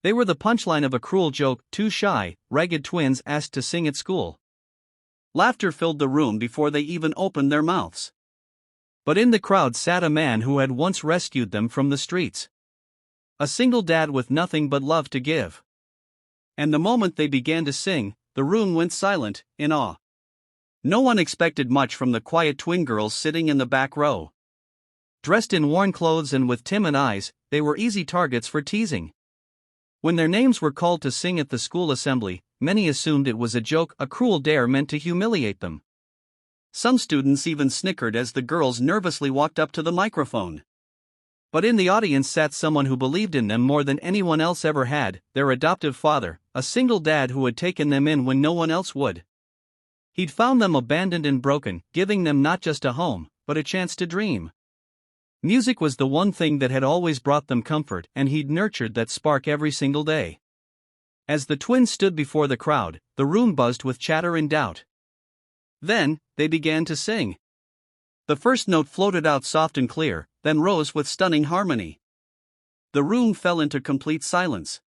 They were the punchline of a cruel joke. Two shy, ragged twins asked to sing at school. Laughter filled the room before they even opened their mouths. But in the crowd sat a man who had once rescued them from the streets. A single dad with nothing but love to give. And the moment they began to sing, the room went silent, in awe. No one expected much from the quiet twin girls sitting in the back row. Dressed in worn clothes and with timid eyes, they were easy targets for teasing. When their names were called to sing at the school assembly, many assumed it was a joke, a cruel dare meant to humiliate them. Some students even snickered as the girls nervously walked up to the microphone. But in the audience sat someone who believed in them more than anyone else ever had, their adoptive father, a single dad who had taken them in when no one else would. He'd found them abandoned and broken, giving them not just a home, but a chance to dream. Music was the one thing that had always brought them comfort, and he'd nurtured that spark every single day. As the twins stood before the crowd, the room buzzed with chatter and doubt. Then, they began to sing. The first note floated out soft and clear, then rose with stunning harmony. The room fell into complete silence.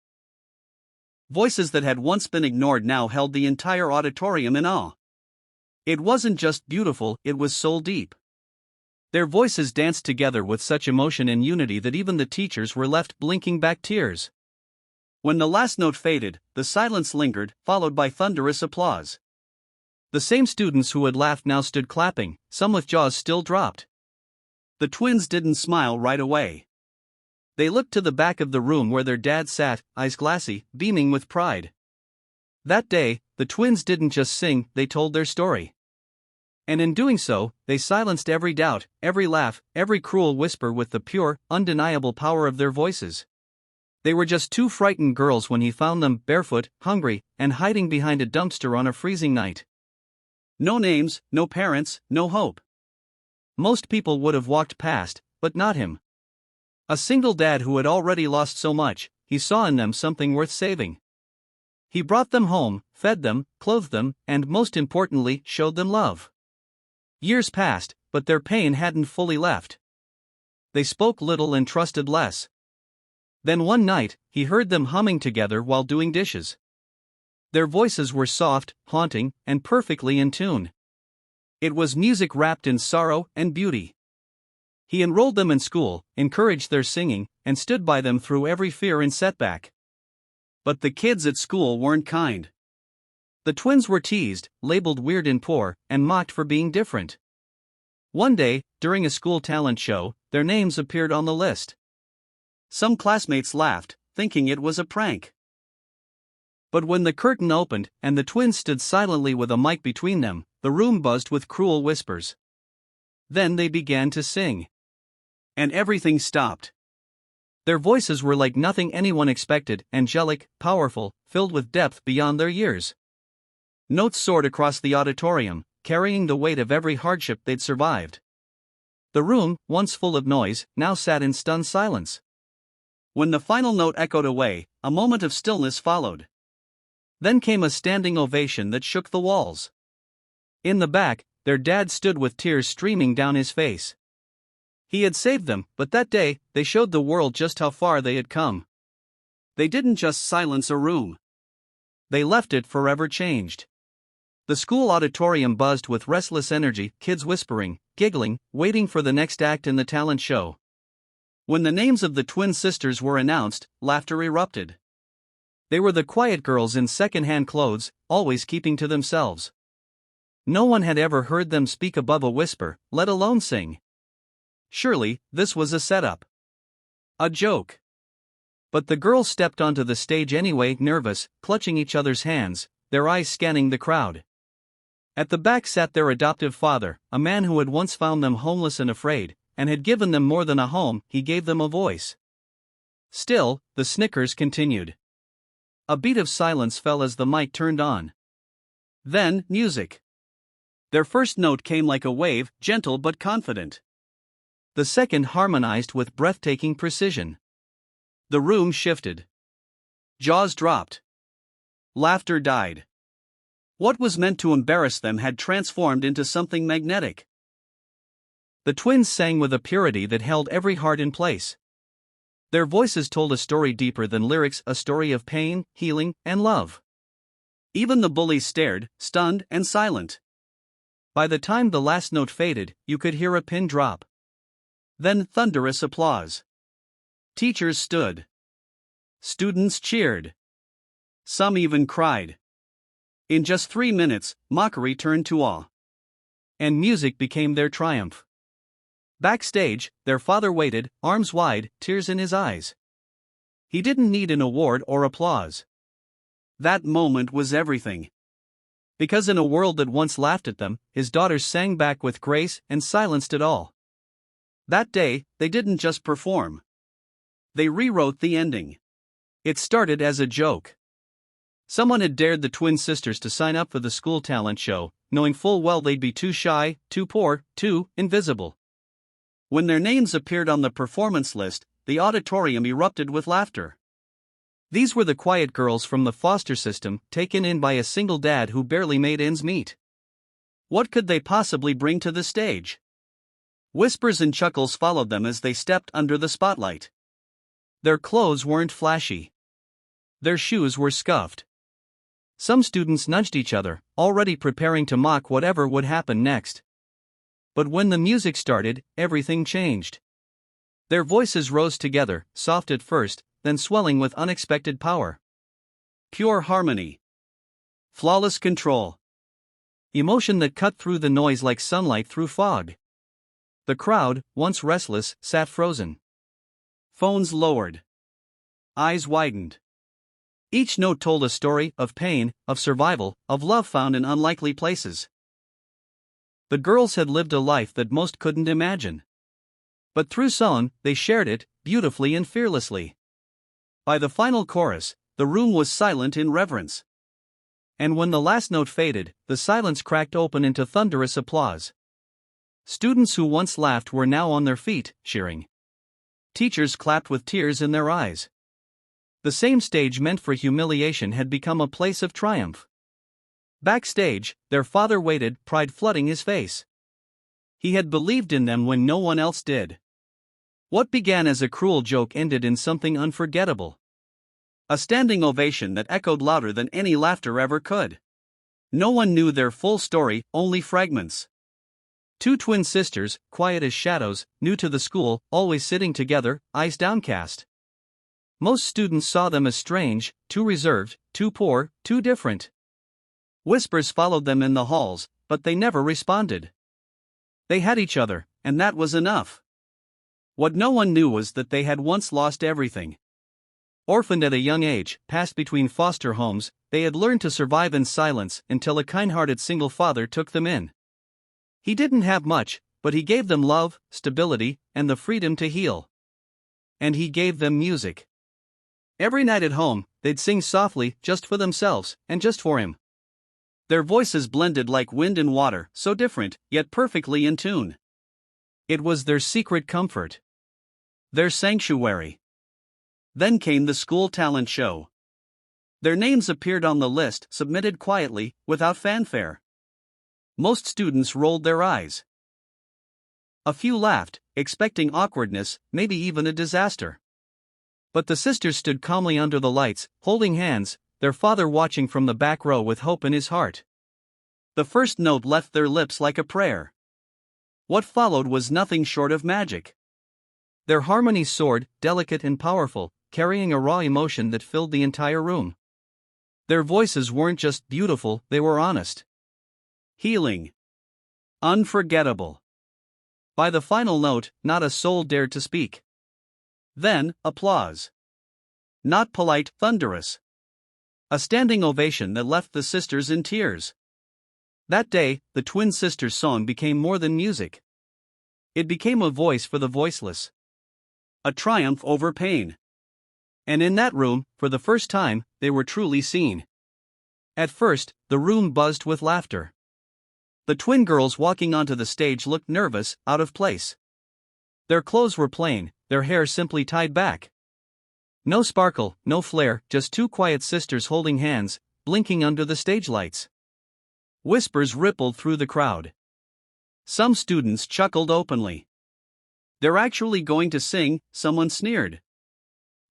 Voices that had once been ignored now held the entire auditorium in awe. It wasn't just beautiful, it was soul deep. Their voices danced together with such emotion and unity that even the teachers were left blinking back tears. When the last note faded, the silence lingered, followed by thunderous applause. The same students who had laughed now stood clapping, some with jaws still dropped. The twins didn't smile right away. They looked to the back of the room where their dad sat, eyes glassy, beaming with pride. That day, the twins didn't just sing, they told their story. And in doing so, they silenced every doubt, every laugh, every cruel whisper with the pure, undeniable power of their voices. They were just two frightened girls when he found them, barefoot, hungry, and hiding behind a dumpster on a freezing night. No names, no parents, no hope. Most people would have walked past, but not him. A single dad who had already lost so much, he saw in them something worth saving. He brought them home, fed them, clothed them, and most importantly, showed them love. Years passed, but their pain hadn't fully left. They spoke little and trusted less. Then one night, he heard them humming together while doing dishes. Their voices were soft, haunting, and perfectly in tune. It was music wrapped in sorrow and beauty. He enrolled them in school, encouraged their singing, and stood by them through every fear and setback. But the kids at school weren't kind. The twins were teased, labeled weird and poor, and mocked for being different. One day, during a school talent show, their names appeared on the list. Some classmates laughed, thinking it was a prank. But when the curtain opened, and the twins stood silently with a mic between them, the room buzzed with cruel whispers. Then they began to sing. And everything stopped. Their voices were like nothing anyone expected, angelic, powerful, filled with depth beyond their years. Notes soared across the auditorium, carrying the weight of every hardship they'd survived. The room, once full of noise, now sat in stunned silence. When the final note echoed away, a moment of stillness followed. Then came a standing ovation that shook the walls. In the back, their dad stood with tears streaming down his face. He had saved them, but that day, they showed the world just how far they had come. They didn't just silence a room. They left it forever changed. The school auditorium buzzed with restless energy, kids whispering, giggling, waiting for the next act in the talent show. When the names of the twin sisters were announced, laughter erupted. They were the quiet girls in second-hand clothes, always keeping to themselves. No one had ever heard them speak above a whisper, let alone sing. Surely, this was a setup. A joke. But the girls stepped onto the stage anyway, nervous, clutching each other's hands, their eyes scanning the crowd. At the back sat their adoptive father, a man who had once found them homeless and afraid, and had given them more than a home. He gave them a voice. Still, the snickers continued. A beat of silence fell as the mic turned on. Then, music. Their first note came like a wave, gentle but confident. The second harmonized with breathtaking precision. The room shifted. Jaws dropped. Laughter died. What was meant to embarrass them had transformed into something magnetic. The twins sang with a purity that held every heart in place. Their voices told a story deeper than lyrics, a story of pain, healing, and love. Even the bullies stared, stunned and silent. By the time the last note faded, you could hear a pin drop. Then thunderous applause. Teachers stood. Students cheered. Some even cried. In just 3 minutes, mockery turned to awe. And music became their triumph. Backstage, their father waited, arms wide, tears in his eyes. He didn't need an award or applause. That moment was everything. Because in a world that once laughed at them, his daughters sang back with grace and silenced it all. That day, they didn't just perform. They rewrote the ending. It started as a joke. Someone had dared the twin sisters to sign up for the school talent show, knowing full well they'd be too shy, too poor, too invisible. When their names appeared on the performance list, the auditorium erupted with laughter. These were the quiet girls from the foster system, taken in by a single dad who barely made ends meet. What could they possibly bring to the stage? Whispers and chuckles followed them as they stepped under the spotlight. Their clothes weren't flashy. Their shoes were scuffed. Some students nudged each other, already preparing to mock whatever would happen next. But when the music started, everything changed. Their voices rose together, soft at first, then swelling with unexpected power. Pure harmony. Flawless control. Emotion that cut through the noise like sunlight through fog. The crowd, once restless, sat frozen. Phones lowered. Eyes widened. Each note told a story of pain, of survival, of love found in unlikely places. The girls had lived a life that most couldn't imagine. But through song, they shared it, beautifully and fearlessly. By the final chorus, the room was silent in reverence. And when the last note faded, the silence cracked open into thunderous applause. Students who once laughed were now on their feet, cheering. Teachers clapped with tears in their eyes. The same stage meant for humiliation had become a place of triumph. Backstage, their father waited, pride flooding his face. He had believed in them when no one else did. What began as a cruel joke ended in something unforgettable. A standing ovation that echoed louder than any laughter ever could. No one knew their full story, only fragments. Two twin sisters, quiet as shadows, new to the school, always sitting together, eyes downcast. Most students saw them as strange, too reserved, too poor, too different. Whispers followed them in the halls, but they never responded. They had each other, and that was enough. What no one knew was that they had once lost everything. Orphaned at a young age, passed between foster homes, they had learned to survive in silence until a kind-hearted single father took them in. He didn't have much, but he gave them love, stability, and the freedom to heal. And he gave them music. Every night at home, they'd sing softly, just for themselves, and just for him. Their voices blended like wind and water, so different, yet perfectly in tune. It was their secret comfort. Their sanctuary. Then came the school talent show. Their names appeared on the list, submitted quietly, without fanfare. Most students rolled their eyes. A few laughed, expecting awkwardness, maybe even a disaster. But the sisters stood calmly under the lights, holding hands, their father watching from the back row with hope in his heart. The first note left their lips like a prayer. What followed was nothing short of magic. Their harmony soared, delicate and powerful, carrying a raw emotion that filled the entire room. Their voices weren't just beautiful, they were honest. Healing. Unforgettable. By the final note, not a soul dared to speak. Then, applause. Not polite, thunderous. A standing ovation that left the sisters in tears. That day, the twin sisters' song became more than music. It became a voice for the voiceless. A triumph over pain. And in that room, for the first time, they were truly seen. At first, the room buzzed with laughter. The twin girls walking onto the stage looked nervous, out of place. Their clothes were plain, their hair simply tied back. No sparkle, no flair, just two quiet sisters holding hands, blinking under the stage lights. Whispers rippled through the crowd. Some students chuckled openly. "They're actually going to sing," someone sneered.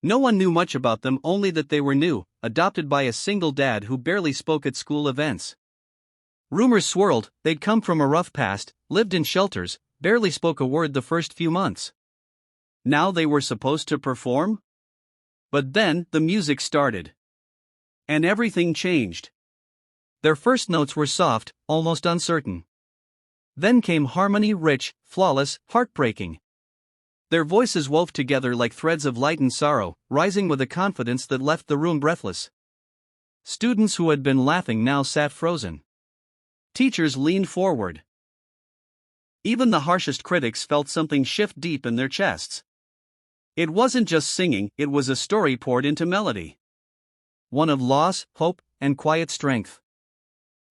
No one knew much about them, only that they were new, adopted by a single dad who barely spoke at school events. Rumors swirled, they'd come from a rough past, lived in shelters, barely spoke a word the first few months. Now they were supposed to perform? But then, the music started. And everything changed. Their first notes were soft, almost uncertain. Then came harmony, rich, flawless, heartbreaking. Their voices wove together like threads of light and sorrow, rising with a confidence that left the room breathless. Students who had been laughing now sat frozen. Teachers leaned forward. Even the harshest critics felt something shift deep in their chests. It wasn't just singing, it was a story poured into melody. One of loss, hope, and quiet strength.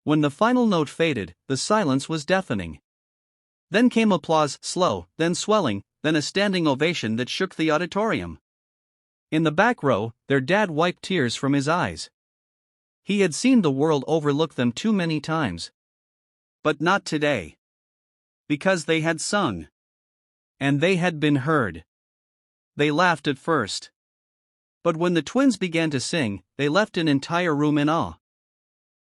When the final note faded, the silence was deafening. Then came applause, slow, then swelling, then a standing ovation that shook the auditorium. In the back row, their dad wiped tears from his eyes. He had seen the world overlook them too many times. But not today. Because they had sung. And they had been heard. They laughed at first. But when the twins began to sing, they left an entire room in awe.